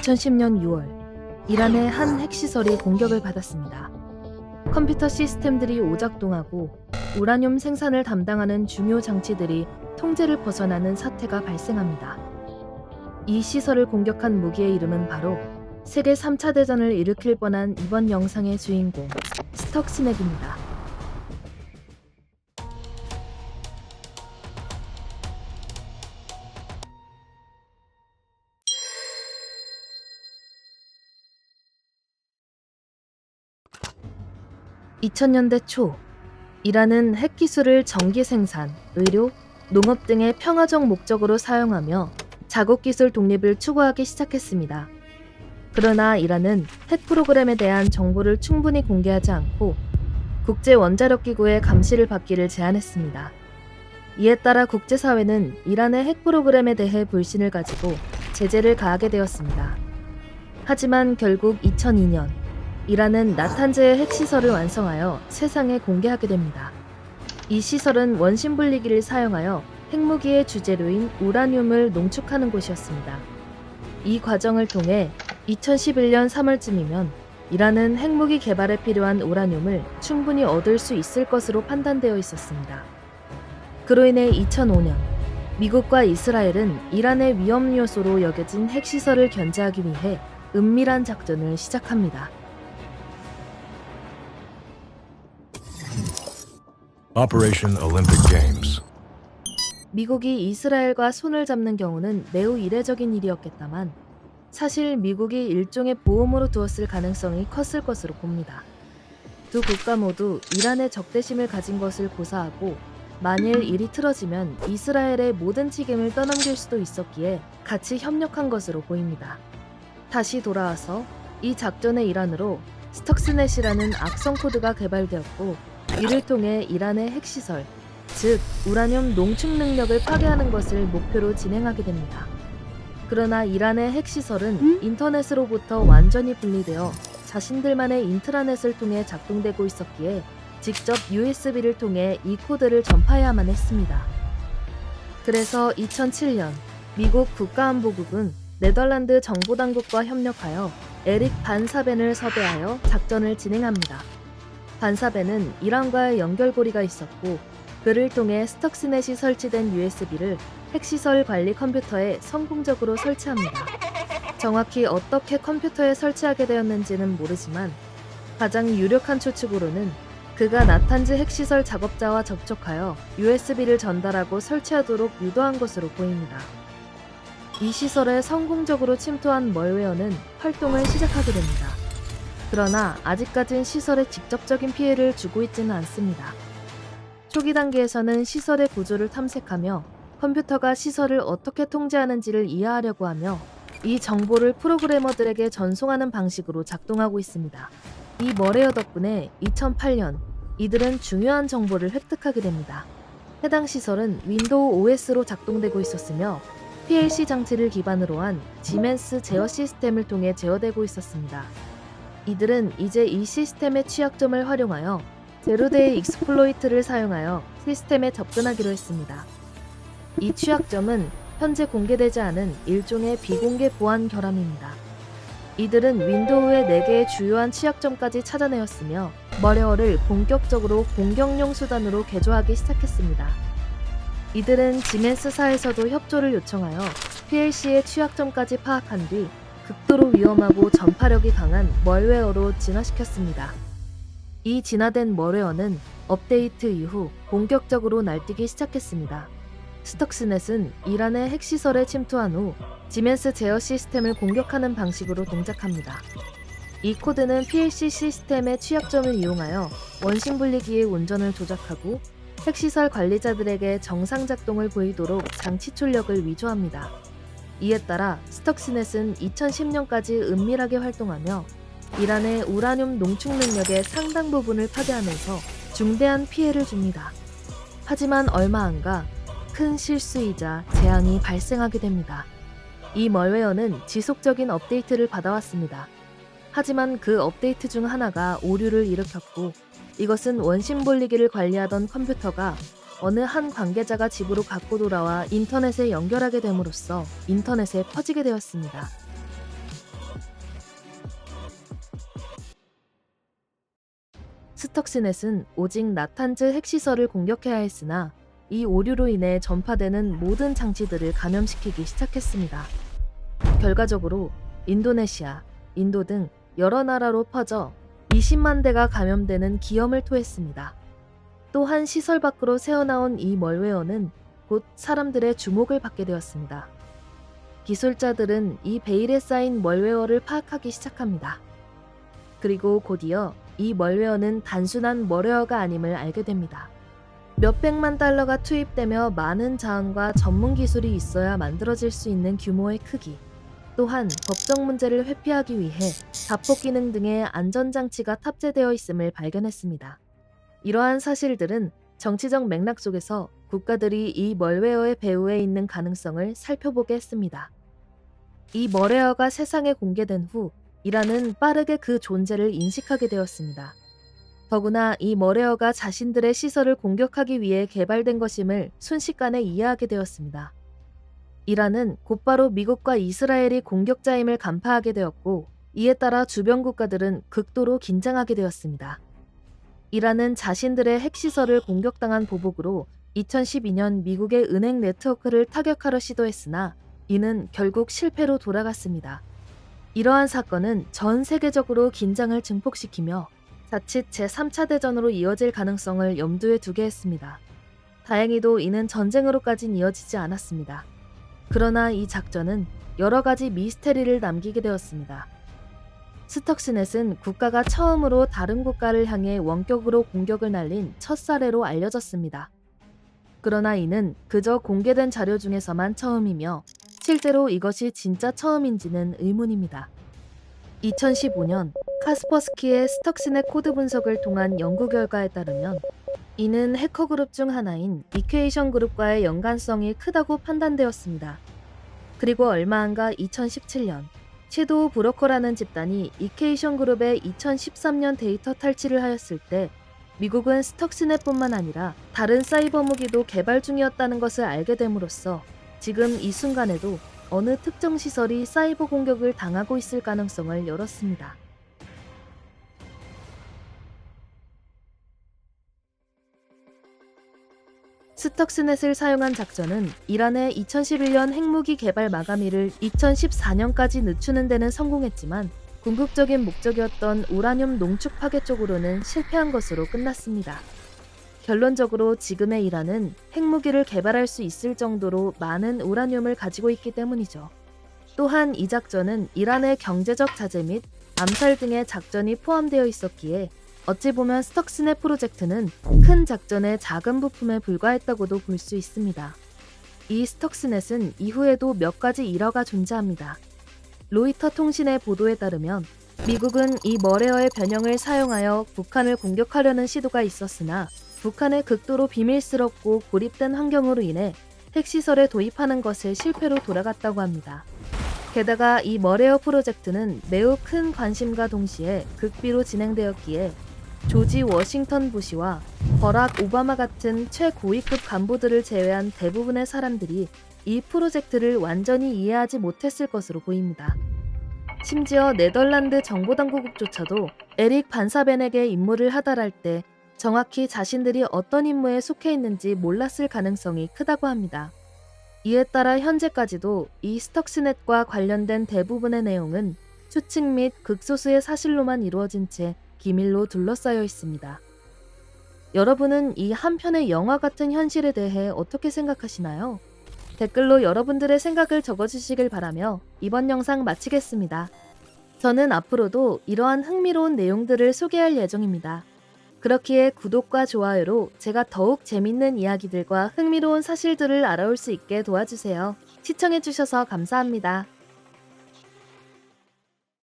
2010년 6월, 이란의 한 핵시설이 공격을 받았습니다. 컴퓨터 시스템들이 오작동하고 우라늄 생산을 담당하는 중요 장치들이 통제를 벗어나는 사태가 발생합니다. 이 시설을 공격한 무기의 이름은 바로 세계 3차 대전을 일으킬 뻔한 이번 영상의 주인공, 스톡시넥입니다. (2000년대) 초, 이란은 핵기술을 전기 생산, 의료, 농업 등의 평화적 목적으로 사용하며 자국기술 독립을 추구하기 시작했습니다. 그러나 이란은 핵 프로그램에 대한 정보를 충분히 공개하지 않고 국제원자력기구의 감시를 받기를 제안했습니다. 이에 따라 국제사회는 이란의 핵 프로그램에 대해 불신을 가지고 제재를 가하게 되었습니다. 하지만 결국 2002년, 이란은 나탄즈의 핵시설을 완성하여 세상에 공개하게 됩니다. 이 시설은 원심분리기를 사용하여 핵무기의 주재료인 우라늄을 농축하는 곳이었습니다. 이 과정을 통해 2011년 3월쯤이면 이란은 핵무기 개발에 필요한 우라늄을 충분히 얻을 수 있을 것으로 판단되어 있었습니다. 그로 인해 2005년, 미국과 이스라엘은 이란의 위험 요소로 여겨진 핵시설을 견제하기 위해 은밀한 작전을 시작합니다. Operation Olympic Games. 미국이 이스라엘과 손을 잡는 경우는 매우 이례적인 일이었겠다만 사실 미국이 일종의 보험으로 두었을 가능성이 컸을 것으로 봅니다. 두 국가 모두 이란의 적대심을 가진 것을 고사하고 만일 일이 틀어지면 이스라엘의 모든 책임을 떠넘길 수도 있었기에 같이 협력한 것으로 보입니다. 다시 돌아와서 이 작전의 일환으로 스톡스넷이라는 악성 코드가 개발되었고 이를 통해 이란의 핵시설, 즉 우라늄 농축 능력을 파괴하는 것을 목표로 진행하게 됩니다. 그러나 이란의 핵시설은 인터넷으로부터 완전히 분리되어 자신들만의 인트라넷을 통해 작동되고 있었기에 직접 USB를 통해 이 코드를 전파해야만 했습니다. 그래서 2007년 미국 국가안보국은 네덜란드 정보당국과 협력하여 에릭 반사벤을 섭외하여 작전을 진행합니다. 반사벤은 이란과의 연결고리가 있었고 그를 통해 스톡시넷이 설치된 USB를 핵시설 관리 컴퓨터에 성공적으로 설치합니다. 정확히 어떻게 컴퓨터에 설치하게 되었는지는 모르지만 가장 유력한 추측으로는 그가 나탄즈 핵시설 작업자와 접촉하여 USB를 전달하고 설치하도록 유도한 것으로 보입니다. 이 시설에 성공적으로 침투한 멀웨어는 활동을 시작하게 됩니다. 그러나 아직까진 시설에 직접적인 피해를 주고 있지는 않습니다. 초기 단계에서는 시설의 구조를 탐색하며 컴퓨터가 시설을 어떻게 통제하는지를 이해하려고 하며 이 정보를 프로그래머들에게 전송하는 방식으로 작동하고 있습니다. 이 멀웨어 덕분에 2008년 이들은 중요한 정보를 획득하게 됩니다. 해당 시설은 윈도우 OS로 작동되고 있었으며 PLC 장치를 기반으로 한 지멘스 제어 시스템을 통해 제어되고 있었습니다. 이들은 이제 이 시스템의 취약점을 활용하여 제로데이 익스플로이트를 사용하여 시스템에 접근하기로 했습니다. 이 취약점은 현재 공개되지 않은 일종의 비공개 보안 결함입니다. 이들은 윈도우의 4개의 주요한 취약점까지 찾아내었으며 멀웨어를 본격적으로 공격용 수단으로 개조하기 시작했습니다. 이들은 지멘스사에서도 협조를 요청하여 PLC의 취약점까지 파악한 뒤 극도로 위험하고 전파력이 강한 멀웨어로 진화시켰습니다. 이 진화된 멀웨어는 업데이트 이후 본격적으로 날뛰기 시작했습니다. 스톡스넷은 이란의 핵시설에 침투한 후 지멘스 제어 시스템을 공격하는 방식으로 동작합니다. 이 코드는 PLC 시스템의 취약점을 이용하여 원심분리기의 운전을 조작하고 핵시설 관리자들에게 정상 작동을 보이도록 장치 출력을 위조합니다. 이에 따라 스톡시넷은 2010년까지 은밀하게 활동하며 이란의 우라늄 농축 능력의 상당 부분을 파괴하면서 중대한 피해를 줍니다. 하지만 얼마 안가 큰 실수이자 재앙이 발생하게 됩니다. 이 멀웨어는 지속적인 업데이트를 받아왔습니다. 하지만 그 업데이트 중 하나가 오류를 일으켰고 이것은 원심분리기를 관리하던 컴퓨터가 어느 한 관계자가 집으로 갖고 돌아와 인터넷에 연결하게 됨으로써 인터넷에 퍼지게 되었습니다. 스턱시넷은 오직 나탄즈 핵시설을 공격해야 했으나 이 오류로 인해 전파되는 모든 장치들을 감염시키기 시작했습니다. 결과적으로 인도네시아, 인도 등 여러 나라로 퍼져 20만 대가 감염되는 기염을 토했습니다. 또한 시설 밖으로 새어나온 이 멀웨어는 곧 사람들의 주목을 받게 되었습니다. 기술자들은 이 베일에 쌓인 멀웨어를 파악하기 시작합니다. 그리고 곧이어 이 멀웨어는 단순한 멀웨어가 아님을 알게 됩니다. 몇백만 달러가 투입되며 많은 자원과 전문 기술이 있어야 만들어질 수 있는 규모의 크기, 또한 법적 문제를 회피하기 위해 자폭 기능 등의 안전장치가 탑재되어 있음을 발견했습니다. 이러한 사실들은 정치적 맥락 속에서 국가들이 이 멀웨어의 배후에 있는 가능성을 살펴보게 했습니다. 이 멀웨어가 세상에 공개된 후 이란은 빠르게 그 존재를 인식하게 되었습니다. 더구나 이 멀웨어가 자신들의 시설을 공격하기 위해 개발된 것임을 순식간에 이해하게 되었습니다. 이란은 곧바로 미국과 이스라엘이 공격자임을 간파하게 되었고, 이에 따라 주변 국가들은 극도로 긴장하게 되었습니다. 이란은 자신들의 핵시설을 공격당한 보복으로 2012년 미국의 은행 네트워크를 타격하려 시도했으나 이는 결국 실패로 돌아갔습니다. 이러한 사건은 전 세계적으로 긴장을 증폭시키며 자칫 제3차 대전으로 이어질 가능성을 염두에 두게 했습니다. 다행히도 이는 전쟁으로까진 이어지지 않았습니다. 그러나 이 작전은 여러 가지 미스테리를 남기게 되었습니다. 스턱시넷은 국가가 처음으로 다른 국가를 향해 원격으로 공격을 날린 첫 사례로 알려졌습니다. 그러나 이는 그저 공개된 자료 중에서만 처음이며 실제로 이것이 진짜 처음인지는 의문입니다. 2015년 카스퍼스키의 스턱시넷 코드 분석을 통한 연구 결과에 따르면 이는 해커 그룹 중 하나인 이퀘이션 그룹과의 연관성이 크다고 판단되었습니다. 그리고 얼마 안가 2017년 섀도우 브로커라는 집단이 이퀘이션 그룹의 2013년 데이터 탈취를 하였을 때 미국은 스턱시넷뿐만 아니라 다른 사이버 무기도 개발 중이었다는 것을 알게 됨으로써 지금 이 순간에도 어느 특정 시설이 사이버 공격을 당하고 있을 가능성을 열었습니다. 스턱시넷을 사용한 작전은 이란의 2011년 핵무기 개발 마감일을 2014년까지 늦추는 데는 성공했지만 궁극적인 목적이었던 우라늄 농축 파괴 쪽으로는 실패한 것으로 끝났습니다. 결론적으로 지금의 이란은 핵무기를 개발할 수 있을 정도로 많은 우라늄을 가지고 있기 때문이죠. 또한 이 작전은 이란의 경제적 자제 및 암살 등의 작전이 포함되어 있었기에 어찌 보면 스턱시넷 프로젝트는 큰 작전의 작은 부품에 불과했다고도 볼 수 있습니다. 이 스턱시넷은 이후에도 몇 가지 일화가 존재합니다. 로이터 통신의 보도에 따르면 미국은 이 멀웨어의 변형을 사용하여 북한을 공격하려는 시도가 있었으나 북한의 극도로 비밀스럽고 고립된 환경으로 인해 핵시설에 도입하는 것을 실패로 돌아갔다고 합니다. 게다가 이 멀웨어 프로젝트는 매우 큰 관심과 동시에 극비로 진행되었기에 조지 워싱턴 부시와 버락 오바마 같은 최고위급 간부들을 제외한 대부분의 사람들이 이 프로젝트를 완전히 이해하지 못했을 것으로 보입니다. 심지어 네덜란드 정보당국조차도 에릭 반사벤에게 임무를 하달할 때 정확히 자신들이 어떤 임무에 속해 있는지 몰랐을 가능성이 크다고 합니다. 이에 따라 현재까지도 이 스턱시넷과 관련된 대부분의 내용은 추측 및 극소수의 사실로만 이루어진 채 기밀로 둘러싸여 있습니다. 여러분은 이 한편의 영화 같은 현실에 대해 어떻게 생각하시나요? 댓글로 여러분들의 생각을 적어주시길 바라며 이번 영상 마치겠습니다. 저는 앞으로도 이러한 흥미로운 내용들을 소개할 예정입니다. 그렇기에 구독과 좋아요로 제가 더욱 재밌는 이야기들과 흥미로운 사실들을 알아올 수 있게 도와주세요. 시청해주셔서 감사합니다.